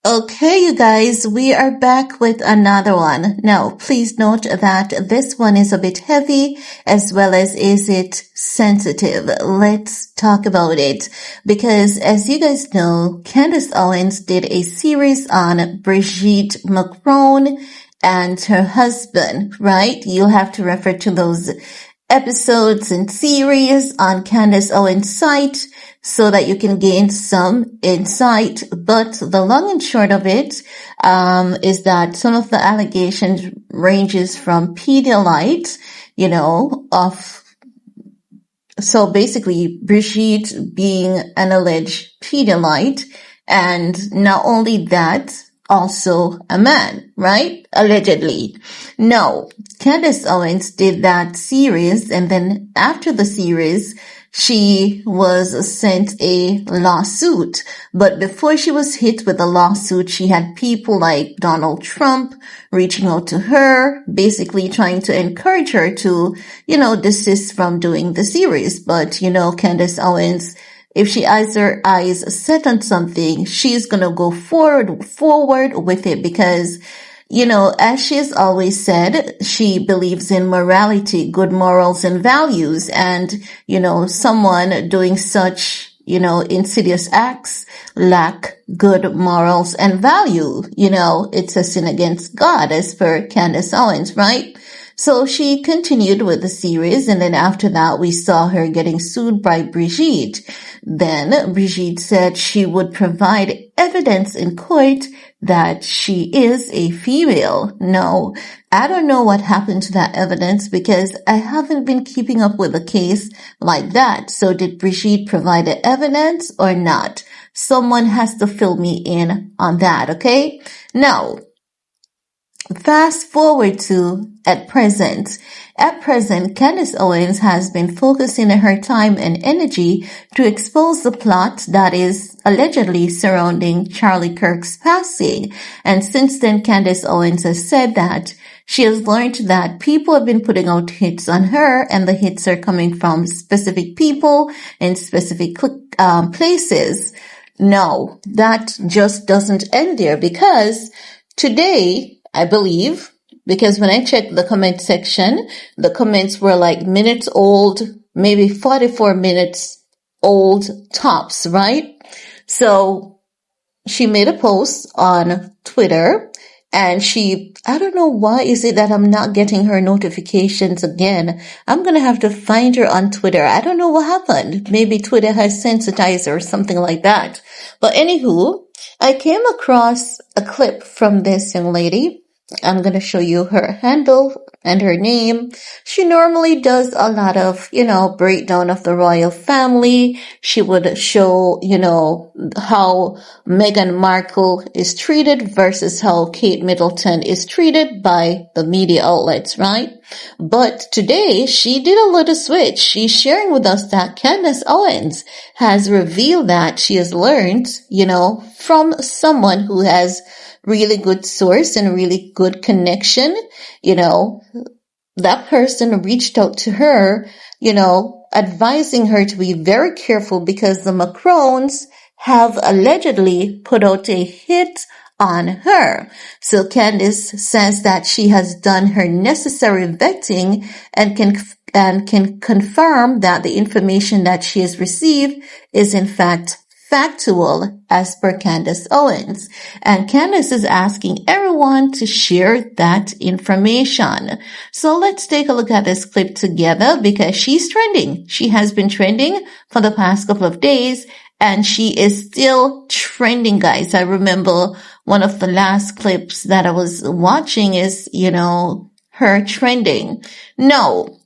Okay, you guys, we are back with another one. Now, please note that this one is a bit heavy as well as is it sensitive. Let's talk about it because as you guys know, Candace Owens did a series on Brigitte Macron and her husband, right? You'll have to refer to those episodes and series on Candace Owens' site so that you can gain some insight. But the long and short of it is that some of the allegations ranges from Pedialyte, so basically Brigitte being an alleged Pedialyte, and not only that, also a man, right? Allegedly. No, Candace Owens did that series, and then after the series, she was sent a lawsuit. But before she was hit with a lawsuit, she had people like Donald Trump reaching out to her, basically trying to encourage her to, desist from doing the series. But, Candace Owens, if she has her eyes set on something, she's going to go forward with it because, as she has always said, she believes in morality, good morals and values. And, someone doing such, insidious acts lack good morals and value. It's a sin against God as per Candace Owens, right? So she continued with the series, and then after that, we saw her getting sued by Brigitte. Then Brigitte said she would provide evidence in court that she is a female. No, I don't know what happened to that evidence because I haven't been keeping up with a case like that. So did Brigitte provide the evidence or not? Someone has to fill me in on that, okay? Now, fast forward to at present. At present, Candace Owens has been focusing her time and energy to expose the plot that is allegedly surrounding Charlie Kirk's passing. And since then, Candace Owens has said that she has learned that people have been putting out hits on her, and the hits are coming from specific people in specific places. No, that just doesn't end there because today, I believe, because when I checked the comment section, the comments were like minutes old, maybe 44 minutes old tops, right? So she made a post on Twitter and I don't know why is it that I'm not getting her notifications again. I'm going to have to find her on Twitter. I don't know what happened. Maybe Twitter has sensitized her or something like that. But anywho, I came across a clip from this young lady. I'm going to show you her handle and her name. She normally does a lot of, breakdown of the royal family. She would show, how Meghan Markle is treated versus how Kate Middleton is treated by the media outlets, right? But today she did a little switch. She's sharing with us that Candace Owens has revealed that she has learned, from someone who has really good source and really good connection, that person reached out to her, advising her to be very careful because the Macarons have allegedly put out a hit on her. So Candace says that she has done her necessary vetting and can confirm that the information that she has received is in fact factual as per Candace Owens. And Candace is asking everyone to share that information. So let's take a look at this clip together because she's trending. She has been trending for the past couple of days and she is still trending, guys. I remember one of the last clips that I was watching is, her trending. No.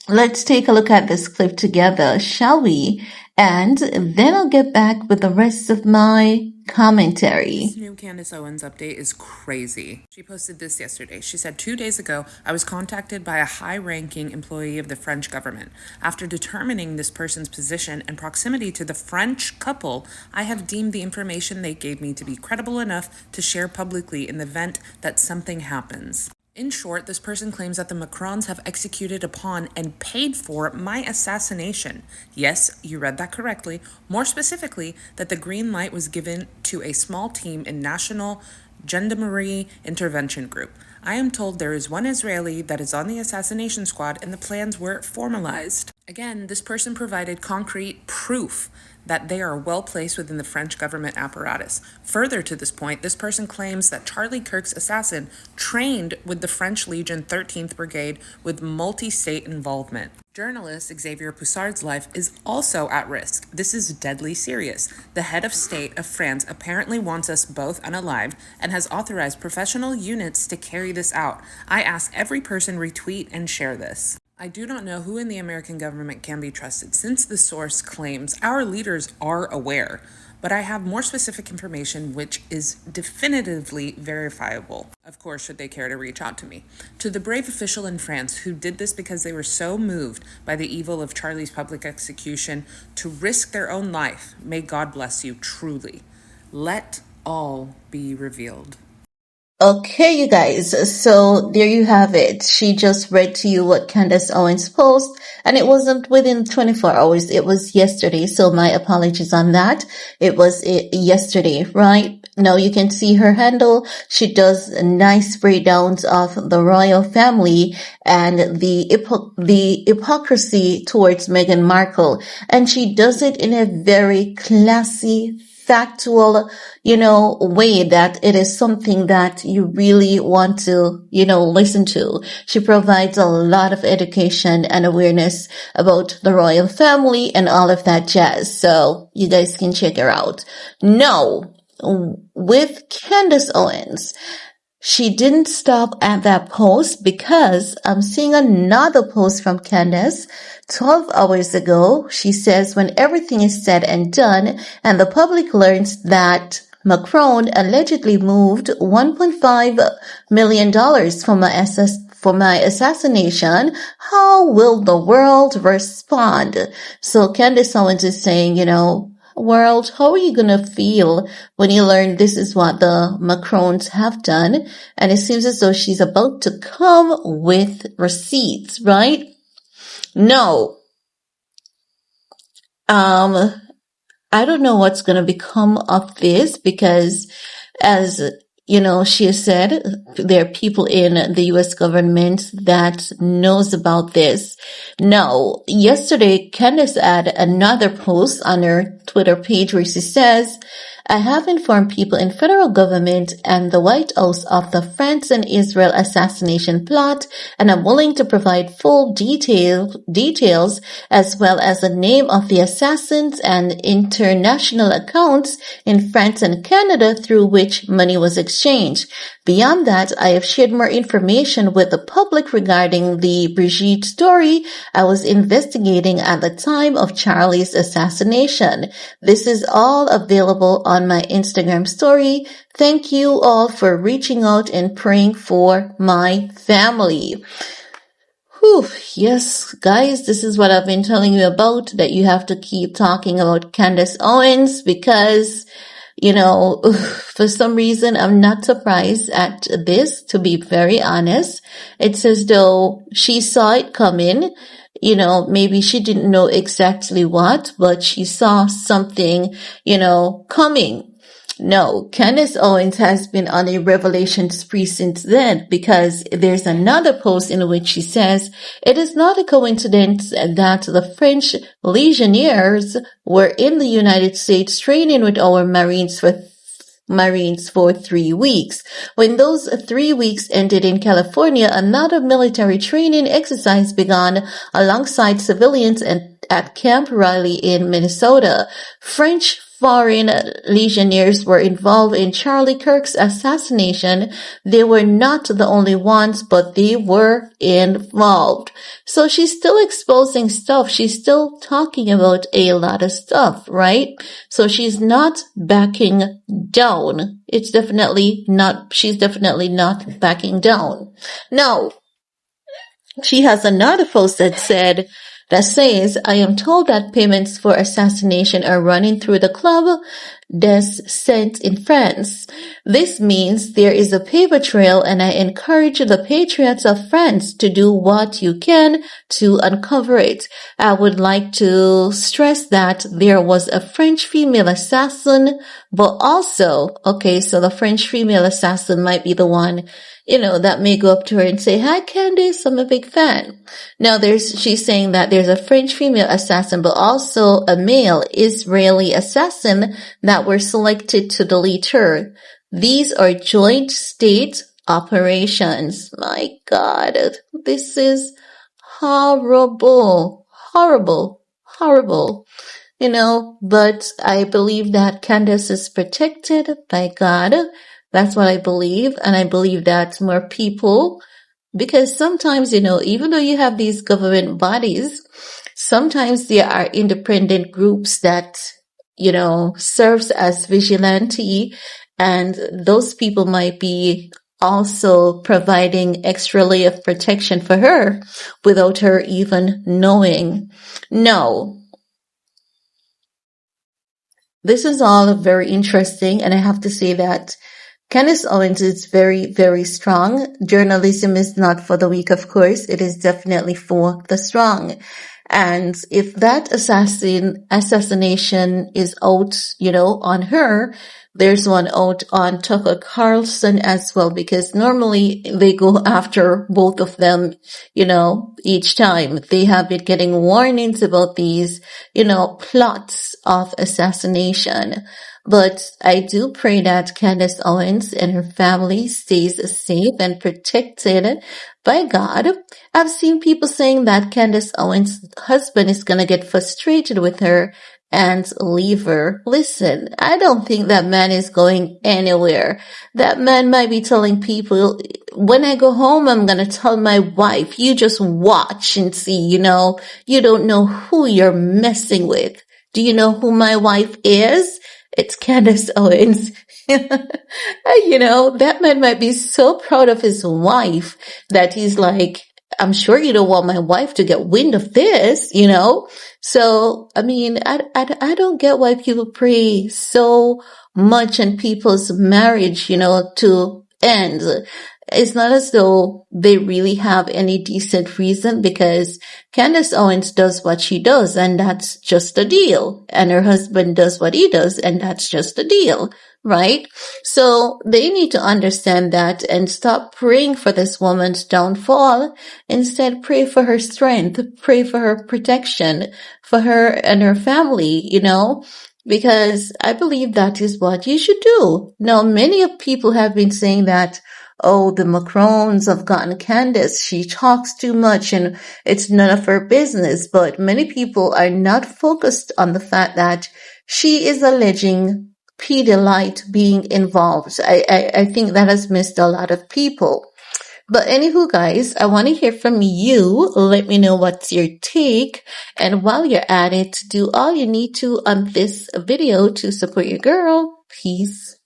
Let's take a look at this clip together, shall we? And then I'll get back with the rest of my commentary. This new Candace Owens update is crazy. She posted this yesterday. She said, 2 days ago, I was contacted by a high-ranking employee of the French government. After determining this person's position and proximity to the French couple, I have deemed the information they gave me to be credible enough to share publicly in the event that something happens. In short, this person claims that the Macarons have executed upon and paid for my assassination. Yes, you read that correctly. More specifically, that the green light was given to a small team in National Gendarmerie Intervention Group. I am told there is one Israeli that is on the assassination squad and the plans were formalized. Again, this person provided concrete proof that they are well placed within the French government apparatus. Further to this point, this person claims that Charlie Kirk's assassin trained with the French Legion 13th Brigade with multi-state involvement. Journalist Xavier Poussard's life is also at risk. This is deadly serious. The head of state of France apparently wants us both unalived and has authorized professional units to carry this out. I ask every person retweet and share this. I do not know who in the American government can be trusted since the source claims our leaders are aware, but I have more specific information which is definitively verifiable. Of course, should they care to reach out to me. To the brave official in France who did this because they were so moved by the evil of Charlie's public execution to risk their own life, may God bless you truly. Let all be revealed. Okay, you guys, so there you have it. She just read to you what Candace Owens posted, and it wasn't within 24 hours. It was yesterday, so my apologies on that. It was yesterday, right? Now you can see her handle. She does nice breakdowns of the royal family and the hypocrisy towards Meghan Markle, and she does it in a very classy, factual, way that it is something that you really want to, listen to. She provides a lot of education and awareness about the royal family and all of that jazz. So you guys can check her out. Now, with Candace Owens, she didn't stop at that post because I'm seeing another post from Candace 12 hours ago. She says, when everything is said and done and the public learns that Macron allegedly moved $1.5 million for my assassination, how will the world respond? So Candace Owens is saying, world, how are you going to feel when you learn this is what the Macarons have done? And it seems as though she's about to come with receipts, right? No. I don't know what's going to become of this because as she has said, there are people in the U.S. government that knows about this. Now, yesterday, Candace had another post on her Twitter page where she says, I have informed people in federal government and the White House of the France and Israel assassination plot, and I'm willing to provide full details as well as the name of the assassins and international accounts in France and Canada through which money was exchanged. Beyond that, I have shared more information with the public regarding the Brigitte story I was investigating at the time of Charlie's assassination. This is all available on my Instagram story. Thank you all for reaching out and praying for my family. Whew, yes, guys, this is what I've been telling you about, that you have to keep talking about Candace Owens because for some reason, I'm not surprised at this, to be very honest. It's as though she saw it coming. Maybe she didn't know exactly what, but she saw something, coming. No, Candace Owens has been on a revelation spree since then because there's another post in which she says, it is not a coincidence that the French legionnaires were in the United States training with our Marines for 3 weeks. When those 3 weeks ended in California, another military training exercise began alongside civilians at Camp Riley in Minnesota. French foreign legionnaires were involved in Charlie Kirk's assassination. They were not the only ones, but they were involved. So she's still exposing stuff. She's still talking about a lot of stuff, right? So she's not backing down. She's definitely not backing down. Now, she has another post that says, I am told that payments for assassination are running through the club des Saints in France. This means there is a paper trail, and I encourage the patriots of France to do what you can to uncover it. I would like to stress that there was a French female assassin, but also, okay, so the French female assassin might be the one, that may go up to her and say, "Hi, Candace, I'm a big fan." Now she's saying that there's a French female assassin, but also a male Israeli assassin that were selected to delete her. These are joint state operations. My God, this is horrible, horrible, horrible. But I believe that Candace is protected by God. That's what I believe. And I believe that more people, because sometimes, even though you have these government bodies, sometimes there are independent groups that, serves as vigilante, and those people might be also providing extra layer of protection for her without her even knowing. No. This is all very interesting, and I have to say that Candace Owens is very, very strong. Journalism is not for the weak, of course. It is definitely for the strong. And if that assassination is out, on her, there's one out on Tucker Carlson as well, because normally they go after both of them, each time. They have been getting warnings about these, plots of assassination. But I do pray that Candace Owens and her family stays safe and protected by God. I've seen people saying that Candace Owens' husband is going to get frustrated with her and leave her. Listen, I don't think that man is going anywhere. That man might be telling people, when I go home, I'm going to tell my wife, you just watch and see, you don't know who you're messing with. Do you know who my wife is? It's Candace Owens. That man might be so proud of his wife that he's like, I'm sure you don't want my wife to get wind of this, So, I don't get why people pray so much on people's marriage, to end. It's not as though they really have any decent reason, because Candace Owens does what she does, and that's just a deal. And her husband does what he does, and that's just a deal, right? So they need to understand that and stop praying for this woman's downfall. Instead, pray for her strength, pray for her protection, for her and her family, because I believe that is what you should do. Now, many of people have been saying that, oh, the Macarons have gotten Candace. She talks too much and it's none of her business. But many people are not focused on the fact that she is alleging pedolite being involved. I think that has missed a lot of people. But anywho, guys, I want to hear from you. Let me know what's your take. And while you're at it, do all you need to on this video to support your girl. Peace.